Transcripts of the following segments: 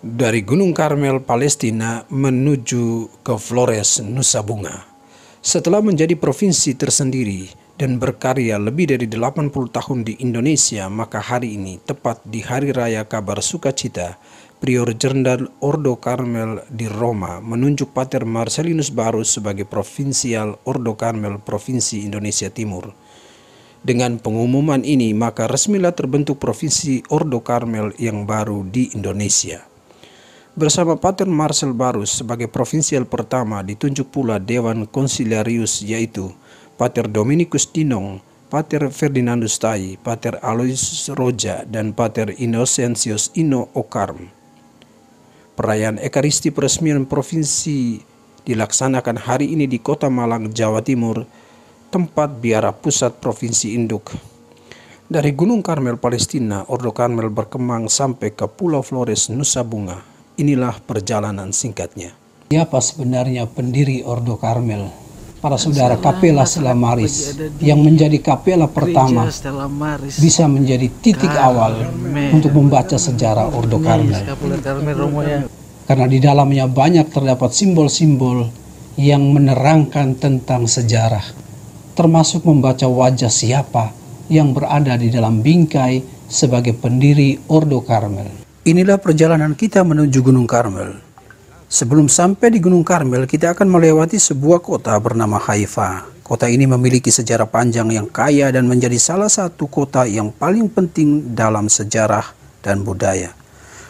Dari Gunung Karmel, Palestina menuju ke Flores, Nusa Bunga. Setelah menjadi provinsi tersendiri dan berkarya lebih dari 80 tahun di Indonesia, maka hari ini, tepat di Hari Raya Kabar Sukacita, Prior Jenderal Ordo Karmel di Roma menunjuk Pater Marcelinus Barus sebagai Provinsial Ordo Karmel Provinsi Indonesia Timur. Dengan pengumuman ini, maka resmilah terbentuk Provinsi Ordo Karmel yang baru di Indonesia. Bersama Pater Marcel Barus sebagai provinsial pertama ditunjuk pula Dewan Konsiliarius, yaitu Pater Dominikus Dinong, Pater Ferdinandus Tai, Pater Aloysius Roja, dan Pater Innocentius Ino Okarm. Perayaan Ekaristi peresmian provinsi dilaksanakan hari ini di Kota Malang, Jawa Timur, tempat biara pusat Provinsi Induk. Dari Gunung Karmel, Palestina, Ordo Karmel berkembang sampai ke Pulau Flores, Nusa Bunga. Inilah perjalanan singkatnya. Siapa sebenarnya pendiri Ordo Karmel? Para saudara, Kapela Stella Maris yang menjadi kapela pertama bisa menjadi titik awal untuk membaca sejarah Ordo Karmel. Karena di dalamnya banyak terdapat simbol-simbol yang menerangkan tentang sejarah, termasuk membaca wajah siapa yang berada di dalam bingkai sebagai pendiri Ordo Karmel. Inilah perjalanan kita menuju Gunung Karmel. Sebelum sampai di Gunung Karmel, kita akan melewati sebuah kota bernama Haifa. Kota ini memiliki sejarah panjang yang kaya dan menjadi salah satu kota yang paling penting dalam sejarah dan budaya.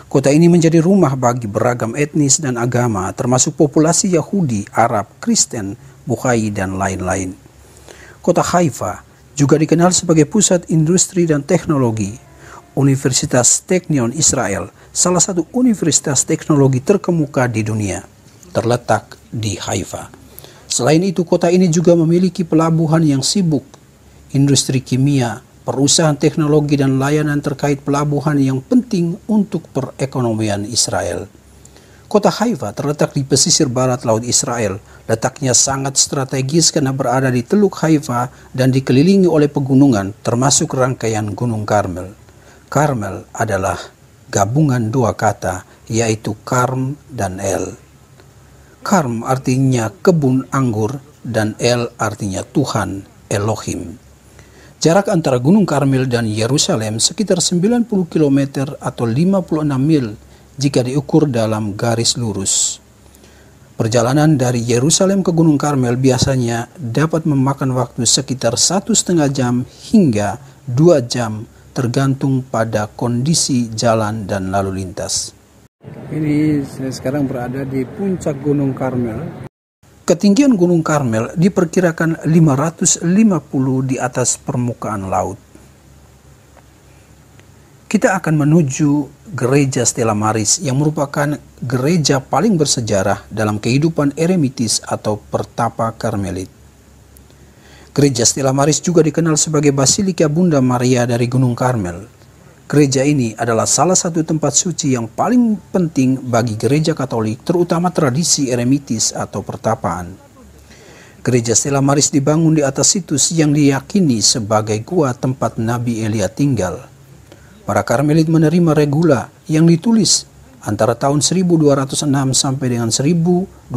Kota ini menjadi rumah bagi beragam etnis dan agama, termasuk populasi Yahudi, Arab, Kristen, Bukhari, dan lain-lain. Kota Haifa juga dikenal sebagai pusat industri dan teknologi. Universitas Teknion Israel, salah satu universitas teknologi terkemuka di dunia, terletak di Haifa. Selain itu, kota ini juga memiliki pelabuhan yang sibuk, industri kimia, perusahaan teknologi, dan layanan terkait pelabuhan yang penting untuk perekonomian Israel. Kota Haifa terletak di pesisir barat Laut Israel. Letaknya sangat strategis karena berada di Teluk Haifa dan dikelilingi oleh pegunungan, termasuk rangkaian Gunung Karmel. Karmel adalah gabungan dua kata, yaitu Karm dan El. Karm artinya kebun anggur dan El artinya Tuhan, Elohim. Jarak antara Gunung Karmel dan Yerusalem sekitar 90 km atau 56 mil jika diukur dalam garis lurus. Perjalanan dari Yerusalem ke Gunung Karmel biasanya dapat memakan waktu sekitar 1,5 jam hingga 2 jam tergantung pada kondisi jalan dan lalu lintas. Ini saya sekarang berada di puncak Gunung Karmel. Ketinggian Gunung Karmel diperkirakan 550 di atas permukaan laut. Kita akan menuju Gereja Stella Maris yang merupakan gereja paling bersejarah dalam kehidupan eremitis atau pertapa Karmelit. Gereja Stella Maris juga dikenal sebagai Basilika Bunda Maria dari Gunung Karmel. Gereja ini adalah salah satu tempat suci yang paling penting bagi gereja Katolik, terutama tradisi eremitis atau pertapaan. Gereja Stella Maris dibangun di atas situs yang diyakini sebagai gua tempat Nabi Elia tinggal. Para Karmelit menerima regula yang ditulis antara tahun 1206 sampai dengan 1214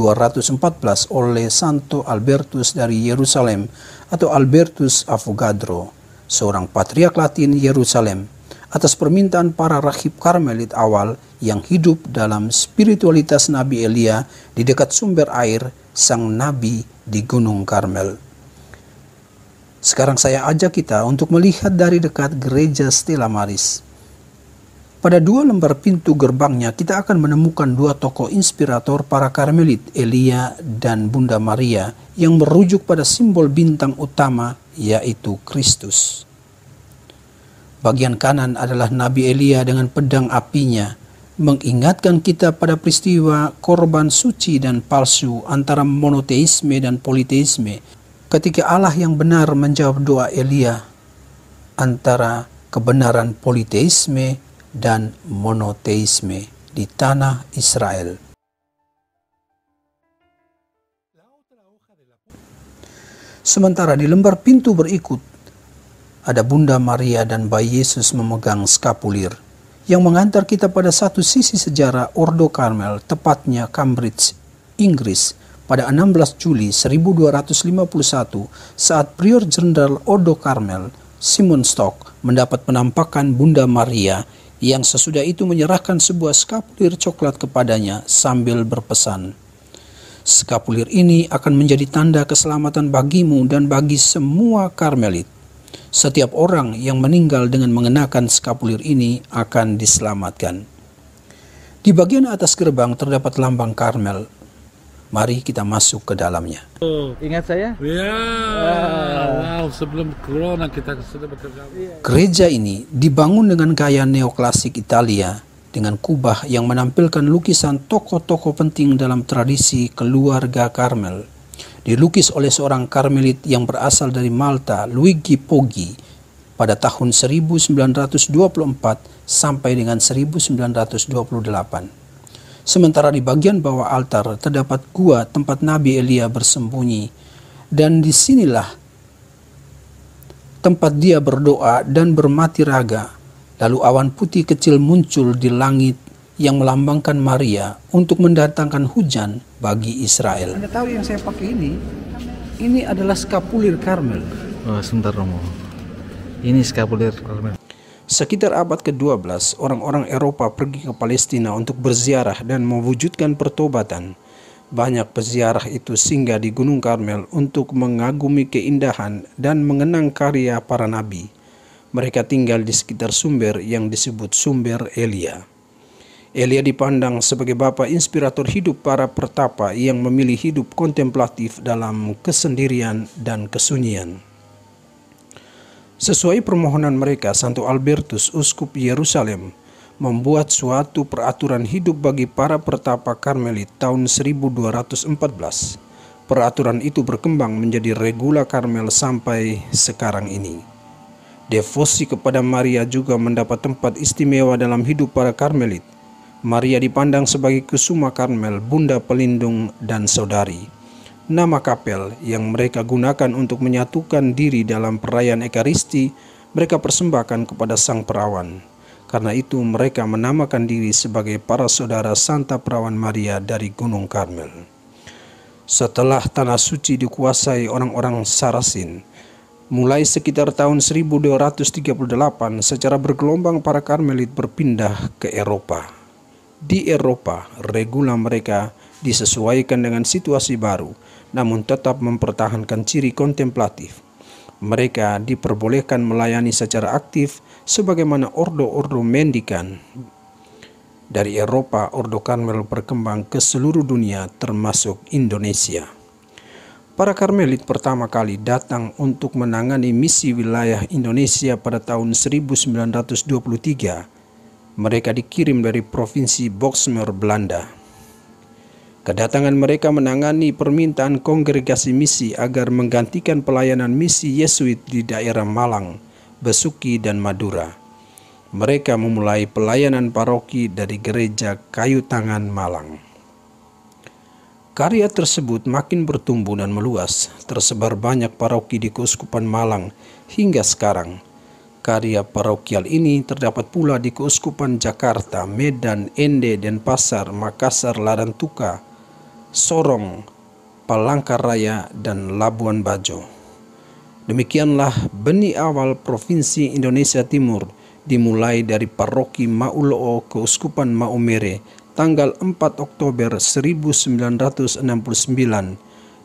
oleh Santo Albertus dari Yerusalem atau Albertus Avogadro, seorang patriark Latin Yerusalem, atas permintaan para rahib Karmelit awal yang hidup dalam spiritualitas Nabi Elia di dekat sumber air sang Nabi di Gunung Karmel. Sekarang saya ajak kita untuk melihat dari dekat Gereja Stella Maris. Pada 2 lembar pintu gerbangnya, kita akan menemukan 2 tokoh inspirator para Karmelit, Elia dan Bunda Maria, yang merujuk pada simbol bintang utama, yaitu Kristus. Bagian kanan adalah Nabi Elia dengan pedang apinya, mengingatkan kita pada peristiwa korban suci dan palsu antara monoteisme dan politeisme, ketika Allah yang benar menjawab doa Elia antara kebenaran politeisme dan monoteisme di tanah Israel. Sementara di lembar pintu berikut ada Bunda Maria dan bayi Yesus memegang skapulir. yang mengantar kita pada satu sisi sejarah Ordo Karmel, tepatnya Cambridge, Inggris, pada 16 Juli 1251 saat Prior Jenderal Ordo Karmel, Simon Stock, mendapat penampakan Bunda Maria yang sesudah itu menyerahkan sebuah skapulir coklat kepadanya sambil berpesan, "Skapulir ini akan menjadi tanda keselamatan bagimu dan bagi semua Karmelit. Setiap orang yang meninggal dengan mengenakan skapulir ini akan diselamatkan." Di bagian atas gerbang terdapat lambang Karmel. Mari kita masuk ke dalamnya. Ingat saya? Ya, wow, sebelum corona kita sudah bekerja. Gereja ini dibangun dengan gaya neoklasik Italia dengan kubah yang menampilkan lukisan tokoh-tokoh penting dalam tradisi keluarga Karmel. Dilukis oleh seorang Karmelit yang berasal dari Malta, Luigi Poggi, pada tahun 1924 sampai dengan 1928. Sementara di bagian bawah altar terdapat gua tempat Nabi Elia bersembunyi, dan disinilah tempat dia berdoa dan bermati raga. Lalu awan putih kecil muncul di langit yang melambangkan Maria untuk mendatangkan hujan bagi Israel. Anda tahu yang saya pakai ini adalah skapulir Karmel. Oh, sebentar Romo. Ini skapulir Karmel. Sekitar abad ke-12, orang-orang Eropa pergi ke Palestina untuk berziarah dan mewujudkan pertobatan. Banyak peziarah itu singgah di Gunung Karmel untuk mengagumi keindahan dan mengenang karya para nabi. Mereka tinggal di sekitar sumber yang disebut sumber Elia. Elia dipandang sebagai bapa inspirator hidup para pertapa yang memilih hidup kontemplatif dalam kesendirian dan kesunyian. Sesuai permohonan mereka, Santo Albertus, Uskup Yerusalem, membuat suatu peraturan hidup bagi para pertapa Karmelit tahun 1214. Peraturan itu berkembang menjadi regula Karmel sampai sekarang ini. Devosi kepada Maria juga mendapat tempat istimewa dalam hidup para Karmelit. Maria dipandang sebagai kusuma Karmel, bunda pelindung dan saudari. Nama kapel yang mereka gunakan untuk menyatukan diri dalam perayaan Ekaristi mereka persembahkan kepada Sang Perawan. Karena itu mereka menamakan diri sebagai para saudara Santa Perawan Maria dari Gunung Karmel. Setelah tanah suci dikuasai orang-orang Sarasin, mulai sekitar tahun 1238 secara bergelombang para Karmelit berpindah ke Eropa. Di Eropa, regula mereka disesuaikan dengan situasi baru, namun tetap mempertahankan ciri kontemplatif. Mereka diperbolehkan melayani secara aktif sebagaimana ordo-ordo mendikan. Dari Eropa, Ordo Karmel berkembang ke seluruh dunia termasuk Indonesia. Para Karmelit pertama kali datang untuk menangani misi wilayah Indonesia pada tahun 1923. Mereka dikirim dari Provinsi Boxmeer, Belanda. Kedatangan mereka menangani permintaan kongregasi misi agar menggantikan pelayanan misi Yesuit di daerah Malang, Besuki, dan Madura. Mereka memulai pelayanan paroki dari gereja Kayu Tangan, Malang. Karya tersebut makin bertumbuh dan meluas, tersebar banyak paroki di Keuskupan Malang hingga sekarang. Karya parokial ini terdapat pula di Keuskupan Jakarta, Medan, Ende, Denpasar, Makassar, Larantuka, Sorong, Palangkaraya, dan Labuan Bajo. Demikianlah benih awal Provinsi Indonesia Timur dimulai dari paroki Mauloo Keuskupan Maumere tanggal 4 Oktober 1969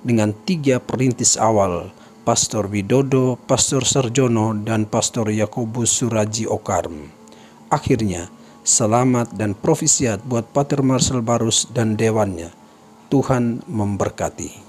dengan 3 perintis awal, Pastor Widodo, Pastor Sarjono, dan Pastor Yakobus Suraji Okarm. Akhirnya, selamat dan profisiat buat Pater Marcel Barus dan dewannya. Tuhan memberkati.